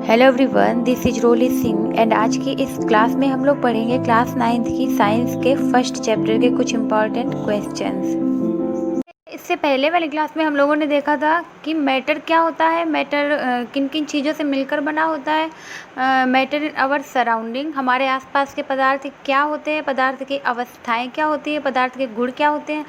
Hello everyone, this is Roli Singh and आज की इस क्लास में हम लोग पढ़ेंगे क्लास 9th की साइंस के फर्स्ट चैप्टर के कुछ इम्पॉर्टेंट क्वेश्चंस। इससे पहले वाली क्लास में हम लोगों ने देखा था कि मैटर क्या होता है, मैटर किन किन चीज़ों से मिलकर बना होता है, मैटर इन आवर सराउंडिंग, हमारे आसपास के पदार्थ क्या होते हैं, पदार्थ की अवस्थाएं क्या होती है, पदार्थ के गुण क्या होते हैं,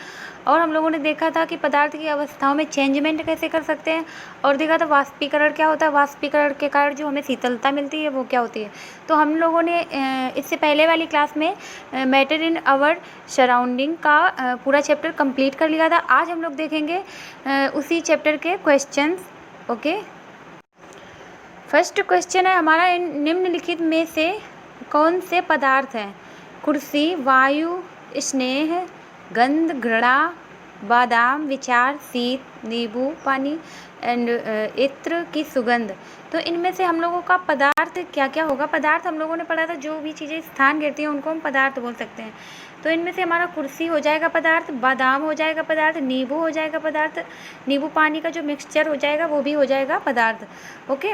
और हम लोगों ने देखा था कि पदार्थ की अवस्थाओं में चेंजमेंट कैसे कर सकते हैं, और देखा था वाष्पीकरण क्या होता है, वाष्पीकरण के कारण जो हमें शीतलता मिलती है वो क्या होती है। तो हम लोगों ने इससे पहले वाली क्लास में मैटर इन आवर सराउंडिंग का पूरा चैप्टर कंप्लीट कर लिया था। आज हम लोग देखेंगे उसी चैप्टर के क्वेश्चंस। ओके, फर्स्ट क्वेश्चन है हमारा, इन निम्नलिखित में से कौन से पदार्थ हैं? कुर्सी, वायु, स्नेह, गंध, घृणा, बादाम, विचार, शीत, नींबू पानी एंड इत्र की सुगंध। तो इनमें से हम लोगों का पदार्थ क्या क्या होगा? पदार्थ हम लोगों ने पढ़ा था, जो भी चीज़ें स्थान घेरती हैं उनको हम पदार्थ बोल सकते हैं। तो इनमें से हमारा कुर्सी हो जाएगा पदार्थ, बादाम हो जाएगा पदार्थ, नींबू हो जाएगा पदार्थ, नींबू पानी का जो मिक्सचर हो जाएगा वो भी हो जाएगा पदार्थ। ओके,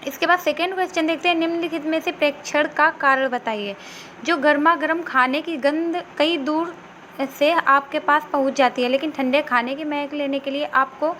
इसके बाद सेकेंड क्वेश्चन देखते हैं, निम्नलिखित में से प्रेक्षण का कारण बताइए। जो गर्मा गर्म खाने की गंध कई दूर से आपके पास पहुंच जाती है, लेकिन ठंडे खाने की महक लेने के लिए आपको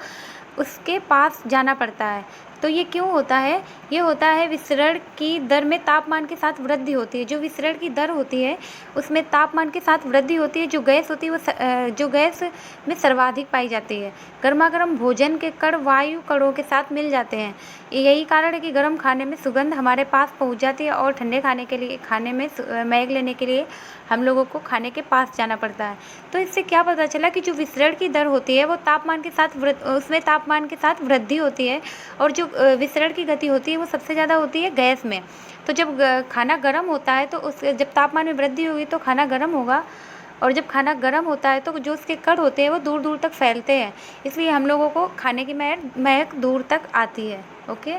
उसके पास जाना पड़ता है। तो ये क्यों होता है? ये होता है विसरण की दर में तापमान के साथ वृद्धि होती है। जो विसरण की दर होती है उसमें तापमान के साथ वृद्धि होती है। जो गैस होती है वो जो गैस में सर्वाधिक पाई जाती है। गर्मा गर्म भोजन के कण वायु कणों के साथ मिल जाते हैं। यही कारण है कि गर्म खाने में सुगंध हमारे पास पहुंच जाती है और ठंडे खाने के लिए खाने में महक लेने के लिए हम लोगों को खाने के पास जाना पड़ता है। तो इससे क्या पता चला कि जो विसरण की दर होती है वो तापमान के साथ उसमें तापमान के साथ वृद्धि होती है, और जो विसरण की गति होती है वो सबसे ज़्यादा होती है गैस में। तो जब खाना गर्म होता है तो उस जब तापमान में वृद्धि होगी तो खाना गर्म होगा, और जब खाना गर्म होता है तो जो उसके कण होते हैं वो दूर दूर तक फैलते हैं, इसलिए हम लोगों को खाने की महक दूर तक आती है। ओके,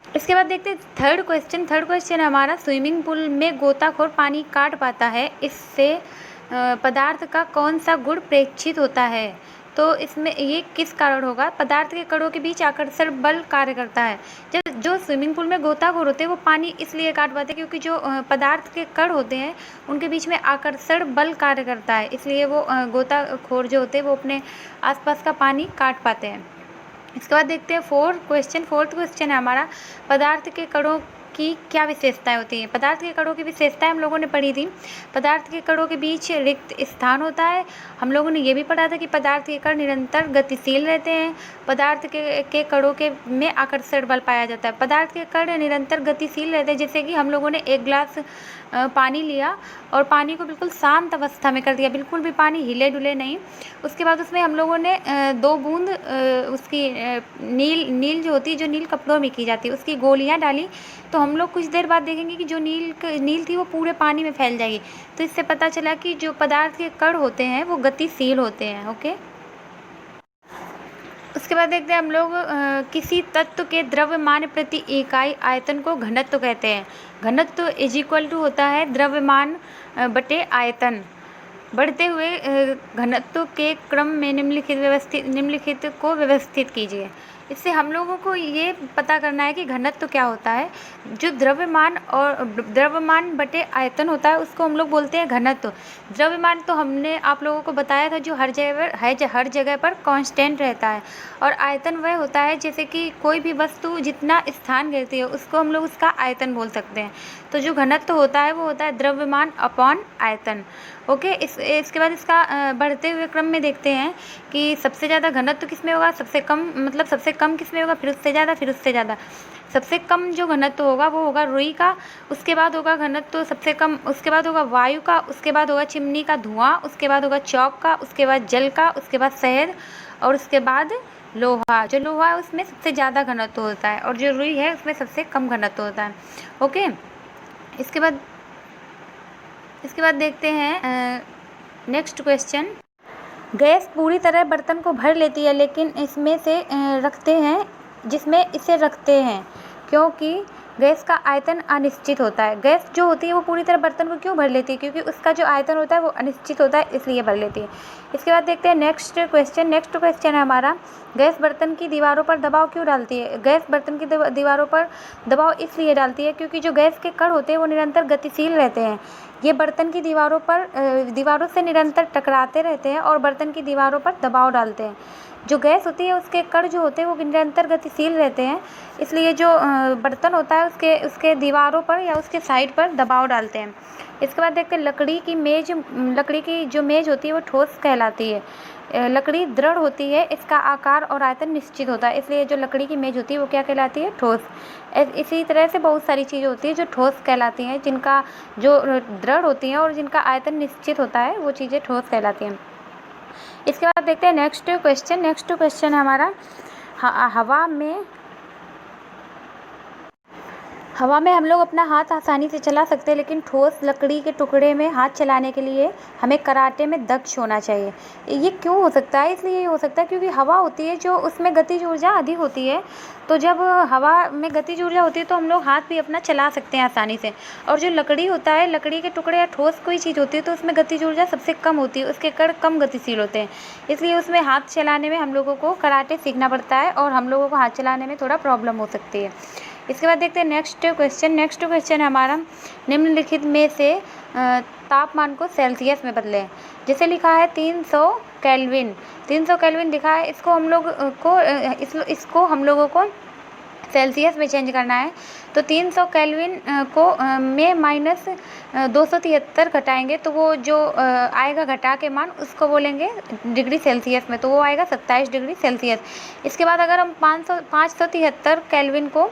इसके बाद देखते हैं थर्ड क्वेश्चन हमारा, स्विमिंग पूल में गोताखोर पानी काट पाता है, इससे पदार्थ का कौन सा गुण प्रेक्षित होता है? तो इसमें ये किस कारण होगा? पदार्थ के कणों के बीच आकर्षण बल कार्य करता है। जब जो स्विमिंग पूल में गोताखोर होते हैं वो पानी इसलिए काट पाते हैं क्योंकि जो पदार्थ के कण होते हैं उनके बीच में आकर्षण बल कार्य करता है, इसलिए वो गोताखोर जो होते हैं वो अपने आसपास का पानी काट पाते हैं। इसके बाद देखते हैं फोर्थ क्वेश्चन है हमारा, पदार्थ के कणों की क्या विशेषताएं होती हैं? पदार्थ के कणों की विशेषताएं हम लोगों ने पढ़ी थी। पदार्थ के कणों के बीच रिक्त स्थान होता है। हम लोगों ने ये भी पढ़ा था कि पदार्थ के कण निरंतर गतिशील रहते हैं। पदार्थ के कणों के में आकर्षण बल पाया जाता है। पदार्थ के कण निरंतर गतिशील रहते हैं। जैसे कि हम लोगों ने एक गिलास पानी लिया और पानी को बिल्कुल शांत अवस्था में कर दिया, बिल्कुल भी पानी हिले डुले नहीं। उसके बाद उसमें हम लोगों ने 2 बूंद उसकी नील जो होती है, जो नील कपड़ों में की जाती है, उसकी गोलियां डाली। तो हम लोग कुछ देर बाद देखेंगे कि जो नील थी वो पूरे पानी में फैल जाएगी। तो इससे पता चला कि जो पदार्थ के कण होते हैं वो गतिशील होते हैं। ओके, उसके बाद देखते हैं हम लोग किसी तत्व के द्रव्यमान प्रति इकाई आयतन को घनत्व कहते हैं। घनत्व इज इक्वल टू होता है द्रव्यमान बटे आयतन। बढ़ते हुए घनत्व के क्रम में निम्नलिखित को व्यवस्थित कीजिए। इससे हम लोगों को ये पता करना है कि घनत्व क्या होता है। जो द्रव्यमान बटे आयतन होता है उसको हम लोग बोलते हैं घनत्व। द्रव्यमान तो हमने आप लोगों को बताया था जो हर जगह पर कांस्टेंट रहता है, और आयतन वह होता है जैसे कि कोई भी वस्तु जितना स्थान घेरती है उसको हम लोग उसका आयतन बोल सकते हैं। तो जो घनत्व होता है वो होता है द्रव्यमान अपॉन आयतन। ओके, इसके बाद इसका बढ़ते हुए क्रम में देखते हैं कि सबसे ज़्यादा घनत्व किस में होगा, सबसे कम किस में होगा, फिर उससे ज़्यादा। सबसे कम जो घनत्व होगा वो होगा रुई का, उसके बाद होगा घनत्व सबसे कम, उसके बाद होगा वायु का, उसके बाद होगा चिमनी का धुआं, उसके बाद होगा चौक का, उसके बाद जल का, उसके बाद शहद, और उसके बाद लोहा। जो लोहा है उसमें सबसे ज़्यादा घनत्व होता है, और जो रुई है उसमें सबसे कम घनत्व होता है। ओके, इसके बाद देखते हैं नेक्स्ट क्वेश्चन, गैस पूरी तरह बर्तन को भर लेती है, लेकिन जिसमें इसे रखते हैं क्योंकि गैस का आयतन अनिश्चित होता है। गैस जो होती है वो पूरी तरह बर्तन को क्यों भर लेती है? क्योंकि उसका जो आयतन होता है वो अनिश्चित होता है, इसलिए भर लेती है। इसके बाद देखते हैं नेक्स्ट क्वेश्चन है हमारा, गैस बर्तन की दीवारों पर दबाव क्यों डालती है? गैस बर्तन की दीवारों पर दबाव इसलिए डालती है क्योंकि जो गैस के कण होते हैं वो निरंतर गतिशील रहते हैं। ये बर्तन की दीवारों से निरंतर टकराते रहते हैं और बर्तन की दीवारों पर दबाव डालते हैं। जो गैस होती है उसके कण जो होते हैं वो निरंतर गतिशील रहते हैं, इसलिए जो बर्तन होता है उसके दीवारों पर या उसके साइड पर दबाव डालते हैं। इसके बाद देखते हैं लकड़ी की जो मेज़ होती है वो ठोस कहलाती है। लकड़ी दृढ़ होती है, इसका आकार और आयतन निश्चित होता है, इसलिए जो लकड़ी की मेज़ होती है वो क्या कहलाती है? ठोस। इसी तरह से बहुत सारी चीज़ें होती हैं जो ठोस कहलाती हैं, जिनका जो दृढ़ होती हैं और जिनका आयतन निश्चित होता है वो चीज़ें ठोस कहलाती हैं। इसके बाद देखते हैं नेक्स्ट क्वेश्चन है हमारा, हवा में हम लोग अपना हाथ आसानी से चला सकते हैं, लेकिन ठोस लकड़ी के टुकड़े में हाथ चलाने के लिए हमें कराटे में दक्ष होना चाहिए। ये क्यों हो सकता है? इसलिए ये हो सकता है क्योंकि हवा होती है जो उसमें गतिज ऊर्जा अधिक होती है, तो जब हवा में गतिज ऊर्जा होती है तो हम लोग हाथ भी अपना चला सकते हैं आसानी से। और जो लकड़ी होता है, लकड़ी के टुकड़े या ठोस कोई चीज़ होती है तो उसमें गतिज ऊर्जा सबसे कम होती है, उसके कण कम गतिशील होते हैं, इसलिए उसमें हाथ चलाने में हम लोगों को कराटे सीखना पड़ता है और हम लोगों को हाथ चलाने में थोड़ा प्रॉब्लम हो सकती है। इसके बाद देखते हैं नेक्स्ट क्वेश्चन है हमारा, निम्नलिखित में से तापमान को सेल्सियस में बदलें। जैसे लिखा है 300 केल्विन लिखा है, इसको हम लोगों को सेल्सियस में चेंज करना है। तो 300 केल्विन को में माइनस 273 घटाएंगे तो वो जो आएगा घटा के मान उसको बोलेंगे डिग्री सेल्सियस में, तो वो आएगा 27 डिग्री सेल्सियस। इसके बाद अगर हम 573 केल्विन को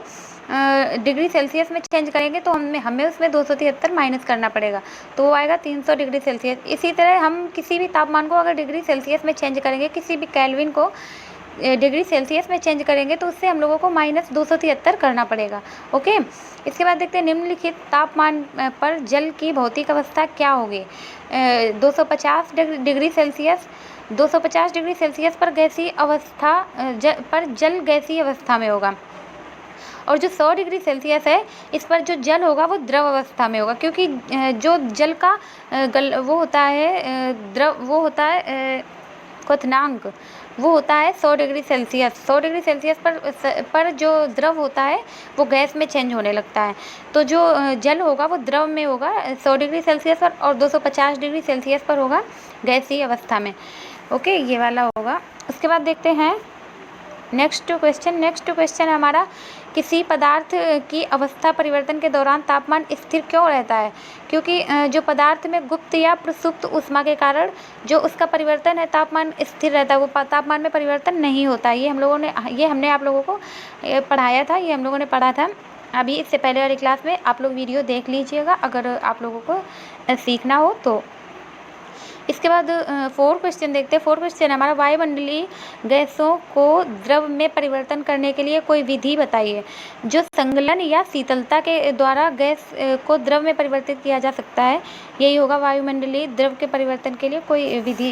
डिग्री सेल्सियस में चेंज करेंगे तो हमें उसमें 273 माइनस करना पड़ेगा, तो वो आएगा 300 डिग्री सेल्सियस। इसी तरह हम किसी भी तापमान को अगर डिग्री सेल्सियस में चेंज करेंगे, किसी भी केल्विन को डिग्री सेल्सियस में चेंज करेंगे तो उससे हम लोगों को माइनस 273 करना पड़ेगा। ओके, इसके बाद देखते हैं निम्नलिखित तापमान पर जल की भौतिक अवस्था क्या होगी? 250 डिग्री सेल्सियस पर गैसीय अवस्था पर जल गैसीय अवस्था में होगा, और जो 100 डिग्री सेल्सियस है इस पर जो जल होगा वो द्रव अवस्था में होगा, क्योंकि जो जल का वो होता है क्वथनांक वो होता है 100 डिग्री सेल्सियस। 100 डिग्री सेल्सियस पर जो द्रव होता है वो गैस में चेंज होने लगता है, तो जो जल होगा वो द्रव में होगा 100 डिग्री सेल्सियस पर, और 250 डिग्री सेल्सियस पर होगा गैसीय अवस्था में। ओके, ये वाला होगा। उसके बाद देखते हैं नेक्स्ट क्वेश्चन हमारा, किसी पदार्थ की अवस्था परिवर्तन के दौरान तापमान स्थिर क्यों रहता है? क्योंकि जो पदार्थ में गुप्त या प्रसुप्त ऊष्मा के कारण जो उसका परिवर्तन है तापमान स्थिर रहता है, वो तापमान में परिवर्तन नहीं होता। ये हमने आप लोगों को पढ़ाया था, ये हम लोगों ने पढ़ा था अभी इससे पहले वाली क्लास में। आप लोग वीडियो देख लीजिएगा अगर आप लोगों को सीखना हो तो। इसके बाद 4 क्वेश्चन देखते हैं। 4 क्वेश्चन हमारा, वायुमंडलीय गैसों को द्रव में परिवर्तन करने के लिए कोई विधि बताइए। जो संगलन या शीतलता के द्वारा गैस को द्रव में परिवर्तित किया जा सकता है, यही होगा वायुमंडलीय द्रव के परिवर्तन के लिए कोई विधि।